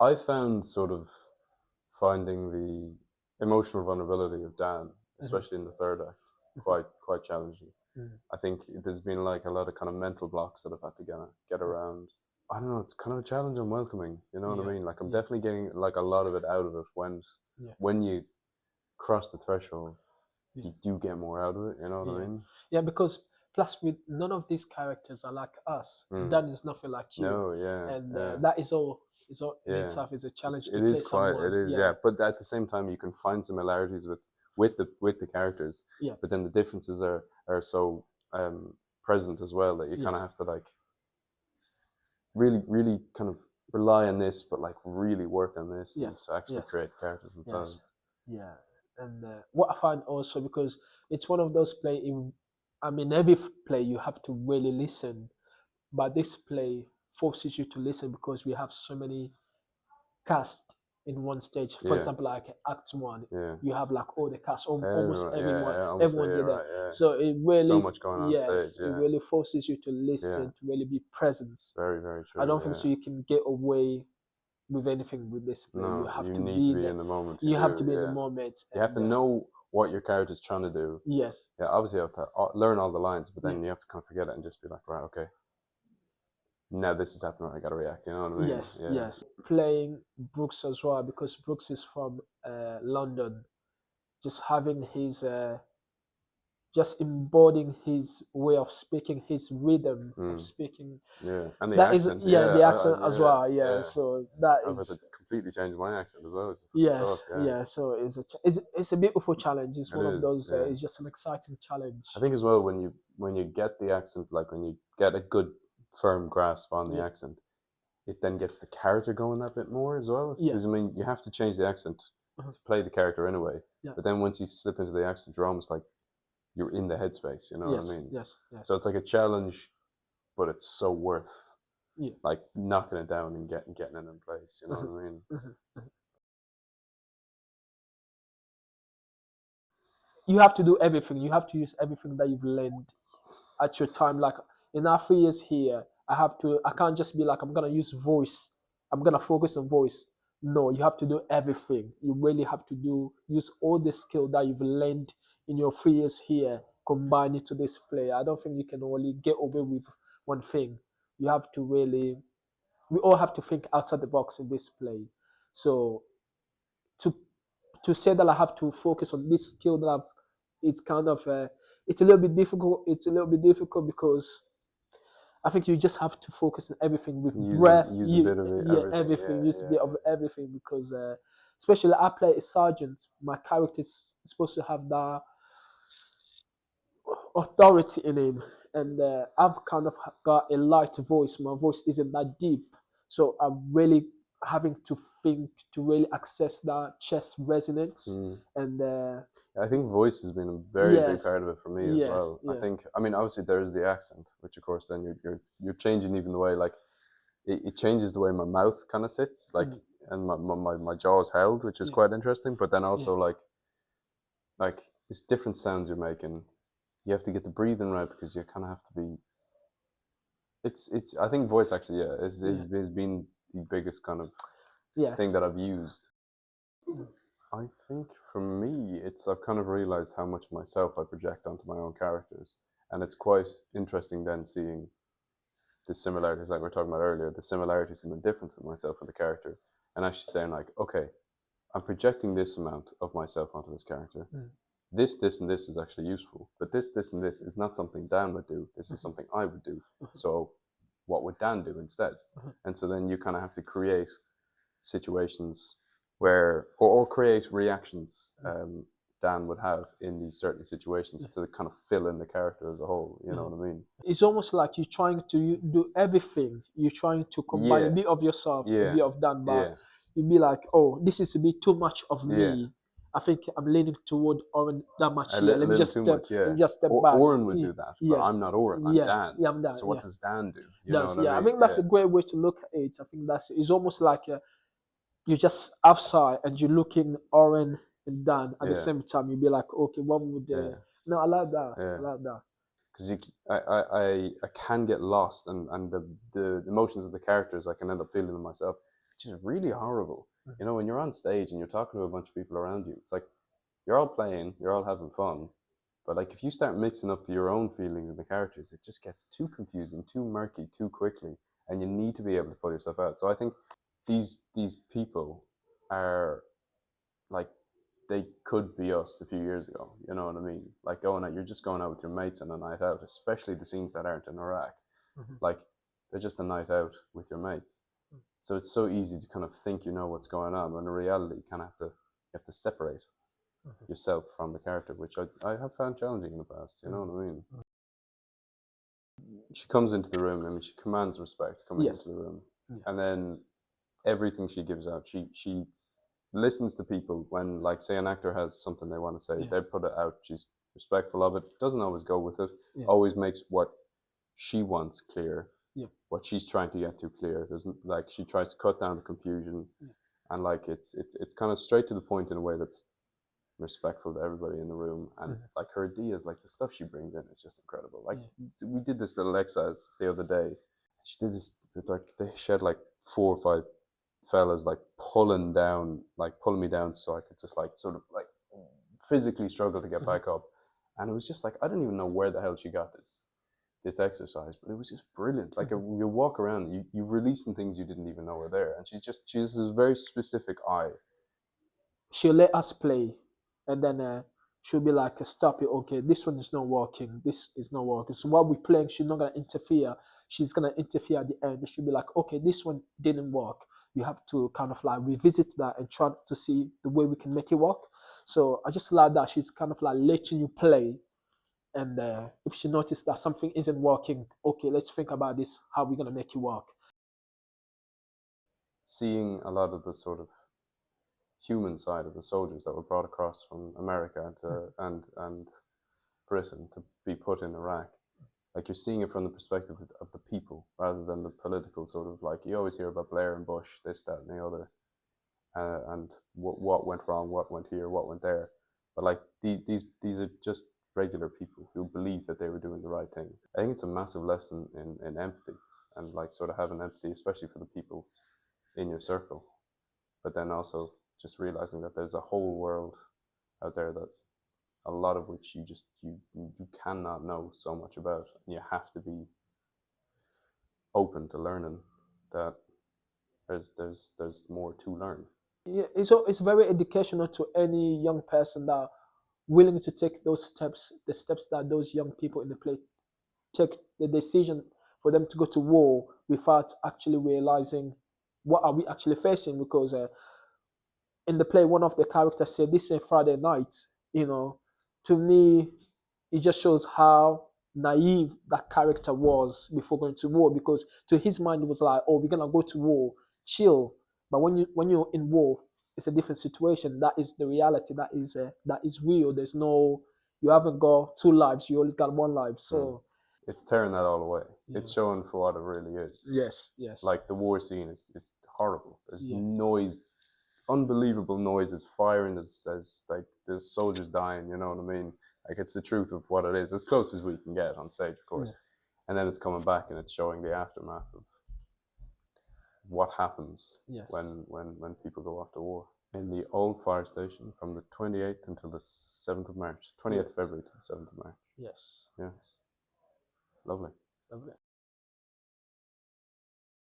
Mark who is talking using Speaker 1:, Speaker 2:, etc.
Speaker 1: I found sort of finding the emotional vulnerability of Dan, especially in the third act, quite challenging. I think there's been like a lot of kind of mental blocks that I've had to get around. I don't know. It's kind of a challenge and welcoming. You know what I mean? Like I'm definitely getting like a lot of it out of it when you cross the threshold, you do get more out of it. You know what I mean?
Speaker 2: Yeah, because plus with none of these characters are like us. Dan is nothing like you,
Speaker 1: No, yeah,
Speaker 2: and
Speaker 1: yeah,
Speaker 2: that is all. Is all in
Speaker 1: yeah.
Speaker 2: itself is a challenge to
Speaker 1: It
Speaker 2: play
Speaker 1: is quite.
Speaker 2: someone.
Speaker 1: It is, yeah. But at the same time, you can find similarities with the characters.
Speaker 2: Yeah.
Speaker 1: But then the differences are so present as well that you kind of
Speaker 2: Yes.
Speaker 1: have to like really kind of rely on this, but like really work on this and
Speaker 2: Yes.
Speaker 1: to actually
Speaker 2: Yes.
Speaker 1: create the characters themselves.
Speaker 2: Yes. Yeah. And what I find also, because it's one of those play in, I mean, every play you have to really listen, but this play forces you to listen because we have so many cast in one stage. For
Speaker 1: Yeah,
Speaker 2: example, like Act One,
Speaker 1: yeah.
Speaker 2: you have like all the cast, almost
Speaker 1: Everyone,
Speaker 2: everyone,
Speaker 1: yeah, almost, yeah,
Speaker 2: everyone's there.
Speaker 1: right, yeah.
Speaker 2: So it
Speaker 1: So
Speaker 2: really,
Speaker 1: much going on stage,
Speaker 2: yes, it
Speaker 1: yeah,
Speaker 2: really forces you to
Speaker 1: yeah.
Speaker 2: listen, to really be present.
Speaker 1: Very
Speaker 2: I
Speaker 1: true,
Speaker 2: don't think
Speaker 1: yeah.
Speaker 2: so. You can get away with anything with this play. You
Speaker 1: No,
Speaker 2: have
Speaker 1: you
Speaker 2: to
Speaker 1: need to
Speaker 2: be
Speaker 1: be
Speaker 2: there.
Speaker 1: in the moment. You
Speaker 2: You have to
Speaker 1: do,
Speaker 2: be in the
Speaker 1: yeah.
Speaker 2: moment,
Speaker 1: You have
Speaker 2: and
Speaker 1: to know what your character's trying to do.
Speaker 2: yes,
Speaker 1: Yeah, obviously you have to learn all the lines, but
Speaker 2: yeah,
Speaker 1: then you have to kind of forget it and just be like, right, okay, now this is happening. I got to react. You know what I mean?
Speaker 2: yes,
Speaker 1: Yeah,
Speaker 2: yes. Playing Brooks as well because Brooks is from London. Just having his just embodying his way of speaking, his rhythm of speaking.
Speaker 1: yeah, and the
Speaker 2: That is,
Speaker 1: accent.
Speaker 2: yeah,
Speaker 1: Yeah,
Speaker 2: the accent as
Speaker 1: yeah,
Speaker 2: well. Yeah,
Speaker 1: yeah.
Speaker 2: so that
Speaker 1: I've had to
Speaker 2: is,
Speaker 1: completely change my accent as well. It's fucking
Speaker 2: yes,
Speaker 1: tough. Yeah,
Speaker 2: yeah. So it's a beautiful challenge. It's
Speaker 1: it
Speaker 2: one of
Speaker 1: is.
Speaker 2: those.
Speaker 1: Yeah.
Speaker 2: It's just an exciting challenge.
Speaker 1: I think as well when you get the accent, like when you get a good firm grasp on the
Speaker 2: Yeah.
Speaker 1: accent, it then gets the character going that bit more as well.
Speaker 2: Yeah.
Speaker 1: Because I mean, you have to change the accent
Speaker 2: Uh-huh.
Speaker 1: to play the character anyway.
Speaker 2: Yeah.
Speaker 1: But then once you slip into the accent, you're almost like you're in the headspace. You know what I
Speaker 2: Yes.
Speaker 1: mean?
Speaker 2: Yes.
Speaker 1: So
Speaker 2: Yes.
Speaker 1: it's like a challenge, but it's so worth
Speaker 2: Yeah.
Speaker 1: like knocking it down and getting it in place. You know
Speaker 2: Uh-huh.
Speaker 1: what I mean?
Speaker 2: Uh-huh. Uh-huh. You have to do everything. You have to use everything that you've learned at your time. Like in our 3 years here, I have to. I can't just be like I'm gonna use voice. I'm gonna focus on voice. No, you have to do everything. You really have to use all the skill that you've learned in your 3 years here, combine it to this play. I don't think you can only get away with one thing. You have to really. We all have to think outside the box in this play. So to to say that I have to focus on this skill that I've, it's kind of it's a little bit difficult. It's a little bit difficult because I think you just have to focus on everything with breath.
Speaker 1: Use a bit of it,
Speaker 2: Yeah,
Speaker 1: everything.
Speaker 2: everything.
Speaker 1: Yeah,
Speaker 2: Use a
Speaker 1: yeah,
Speaker 2: bit of everything because especially I play a sergeant. My character is supposed to have that authority in him, and I've kind of got a light voice. My voice isn't that deep, so I'm really having to think to really access that chest resonance,
Speaker 1: yeah.
Speaker 2: and
Speaker 1: I think voice has been a very big
Speaker 2: yes,
Speaker 1: part of it for me as
Speaker 2: yes,
Speaker 1: well. I
Speaker 2: yeah,
Speaker 1: think, I mean, obviously there is the accent, which of course then you're changing even the way like it changes the way my mouth kind of sits, like,
Speaker 2: mm,
Speaker 1: and my jaw is held, which is
Speaker 2: yeah,
Speaker 1: quite interesting. But then
Speaker 2: yeah,
Speaker 1: also like it's different sounds you're making. You have to get the breathing right because you kind of have to be. It's. I think voice actually, yeah,
Speaker 2: yeah,
Speaker 1: is been the biggest kind of
Speaker 2: yeah,
Speaker 1: thing that I've used.
Speaker 2: mm,
Speaker 1: I think for me, it's I've kind of realized how much myself I project onto my own characters, and it's quite interesting then seeing the similarities, like we were talking about earlier, the similarities and the difference in myself and the character, and actually saying like, okay, I'm projecting this amount of myself onto this character.
Speaker 2: mm,
Speaker 1: This, and this is actually useful, but this, and this is not something Dan would do. This is
Speaker 2: mhm,
Speaker 1: something I would do.
Speaker 2: mhm,
Speaker 1: So, what would Dan do instead?
Speaker 2: mhm,
Speaker 1: And so then you kind of have to create situations where, or create reactions
Speaker 2: mm,
Speaker 1: Dan would have in these certain situations
Speaker 2: yeah,
Speaker 1: to kind of fill in the character as a whole. You know
Speaker 2: mhm.
Speaker 1: what I mean?
Speaker 2: It's almost like you're trying to do everything. You're trying to combine a
Speaker 1: Yeah,
Speaker 2: bit of yourself, a
Speaker 1: yeah,
Speaker 2: bit of that, but
Speaker 1: yeah,
Speaker 2: you'd be like, oh, this is a bit too much of
Speaker 1: yeah.
Speaker 2: me. I think I'm leaning toward Oren that much
Speaker 1: A
Speaker 2: here.
Speaker 1: little, little too much,
Speaker 2: Let
Speaker 1: yeah.
Speaker 2: me just step
Speaker 1: Or
Speaker 2: back.
Speaker 1: Oren would do that, but
Speaker 2: Yeah,
Speaker 1: I'm not Oren. I'm
Speaker 2: yeah,
Speaker 1: Dan.
Speaker 2: yeah, I'm done.
Speaker 1: So what
Speaker 2: Yeah,
Speaker 1: does Dan do? You know
Speaker 2: that's,
Speaker 1: what I
Speaker 2: yeah. I
Speaker 1: mean?
Speaker 2: think that's
Speaker 1: Yeah,
Speaker 2: a great way to look at it. I think it's almost like you're just outside and you're looking Oren and Dan at the
Speaker 1: yeah,
Speaker 2: same time. You'd be like, okay, what would
Speaker 1: yeah,
Speaker 2: no, I like that.
Speaker 1: yeah.
Speaker 2: I like that.
Speaker 1: Because I can get lost, and the emotions of the characters I can end up feeling in myself which is really horrible. You know, when you're on stage and you're talking to a bunch of people around you, it's like you're all playing, you're all having fun, but like if you start mixing up your own feelings and the characters, it just gets too confusing, too murky, too quickly, and you need to be able to pull yourself out. So I think these people are like, they could be us a few years ago. You know what I mean? Like going out, you're just going out with your mates on a night out, especially the scenes that aren't in Iraq. Like they're just a night out with your mates. So it's so easy to kind of think you know what's going on, when in reality you kind of have to separate yourself from the character, which I have found challenging in the past. You know what I mean? She comes into the room. I mean, she commands respect coming into the room, and then everything she gives out, she listens to people when, like, say an actor has something they want to say, they put it out. She's respectful of it. Doesn't always go with it. Always makes what she wants clear. What she's trying to get to clear. Doesn't, like, she tries to cut down the confusion, and like it's kind of straight to the point in a way that's respectful to everybody in the room. And like her ideas, like the stuff she brings in is just incredible. Like we did this little exercise the other day. She did this, like she had like 4 or 5 fellas like pulling me down so I could just like sort of like physically struggle to get back up. And it was just like, I don't even know where the hell she got this exercise, but it was just brilliant. Like you walk around, you releasing things you didn't even know were there. And she has this very specific eye.
Speaker 2: She'll let us play, and then she'll be like, stop it, okay, this one is not working, this is not working. So while we're playing, she's not gonna interfere. She's gonna interfere at the end. She'll be like, okay, this one didn't work. You have to kind of like revisit that and try to see the way we can make it work. So I just like that she's kind of like letting you play. And if she notices that something isn't working, okay, let's think about this, how we're gonna make it work.
Speaker 1: Seeing a lot of the sort of human side of the soldiers that were brought across from America and Britain to be put in Iraq, like you're seeing it from the perspective of the people rather than the political sort of, like you always hear about Blair and Bush, this, that, and the other, and what went wrong, what went here, what went there. But like these are just regular people who believe that they were doing the right thing. I think it's a massive lesson in empathy, and like sort of having empathy, especially for the people in your circle, but then also just realizing that there's a whole world out there that a lot of which you cannot know so much about, and you have to be open to learning that there's more to learn.
Speaker 2: Yeah, it's very educational to any young person that willing to take those steps, the steps that those young people in the play take, the decision for them to go to war without actually realizing what are we actually facing. Because in the play, one of the characters said, "This is Friday night." You know, to me, it just shows how naive that character was before going to war. Because to his mind, it was like, "Oh, we're gonna go to war, chill." But when you're in war, it's a different situation. That is the reality. That is real. There's no, you haven't got 2 lives. You only got 1 life. So
Speaker 1: it's tearing that all away. It's showing for what it really is.
Speaker 2: Yes.
Speaker 1: Like the war scene is horrible. There's noise, unbelievable noises, firing. There's like there's soldiers dying. You know what I mean? Like it's the truth of what it is, as close as we can get on stage, of course. And then it's coming back and it's showing the aftermath of what happens when people go off to war. In the old fire station from the 28th until the 7th of March, 28th February to the 7th of March.
Speaker 2: Yes.
Speaker 1: Yeah. Lovely.